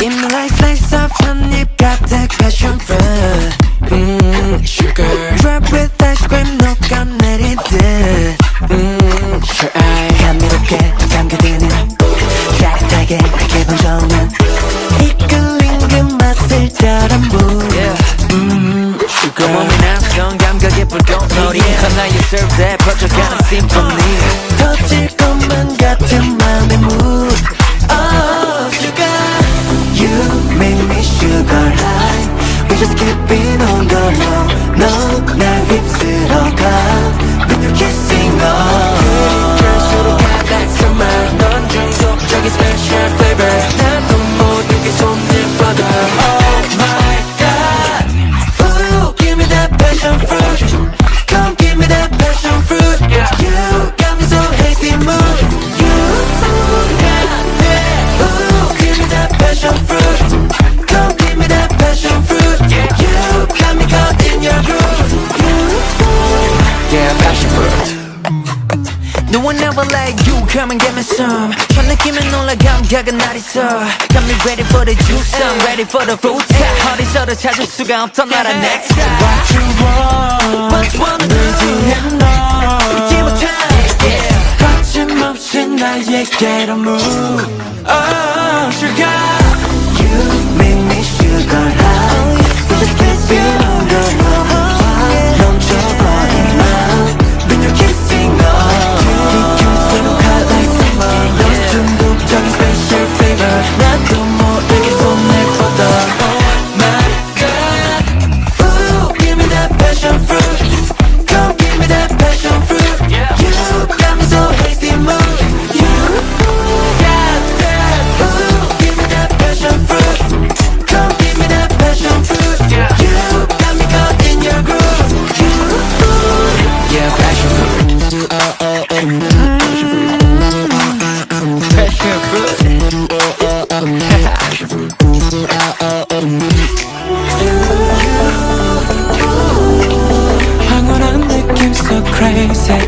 입맛 slice of 한입 가득 passion fruit sugar Drop with ice cream 녹아내리듯 sure 감미롭게 잠겨드는 따뜻하게 기분 좋으면 이끌린 그 맛을 따라 move sugar 몸이 낯선 감각의 불꽃놀이 하나의 serve에 퍼져가는 symphony 터질 것만 같은 맘의 mood oh sugar You make me sugar high We just keeping on the low No, 날 휩쓸어가 When you're kissing on 결수로 가닥 summer 넌 중독적인 special flavor 나도 모르게 손을 뻗어 Oh my god Ooh, give me that passion fruit Come give me that passion fruit You got me so hasty mood You got that Ooh, give me that passion fruit Come give me that passion fruit You got me caught in your groove Yeah, passion fruit No one ever like you, come and get me some 첫 느낌에 놀라 감각은 날 있어 Got me ready for the juice, I'm ready for the fruit 어디서도 찾을 수가 없던 나라 next What you want, what you wanna do 이제는 너 잊지 못해 거침없이 나에게로 move Oh, sugar You make me sugar high We just keep it on the low 넘쳐버린 love When you're kissing on 중독적인 special flavor 나도 모르게 손을 뻗어 Oh my god Ooh, give me that passion fruit Come give me that passion fruit You got me so hasty mood You got that Ooh, give me that passion fruit Come give me that passion fruit You got me caught in your groove You Yeah, passion fruit Passion fruit 황홀한 느낌 so crazy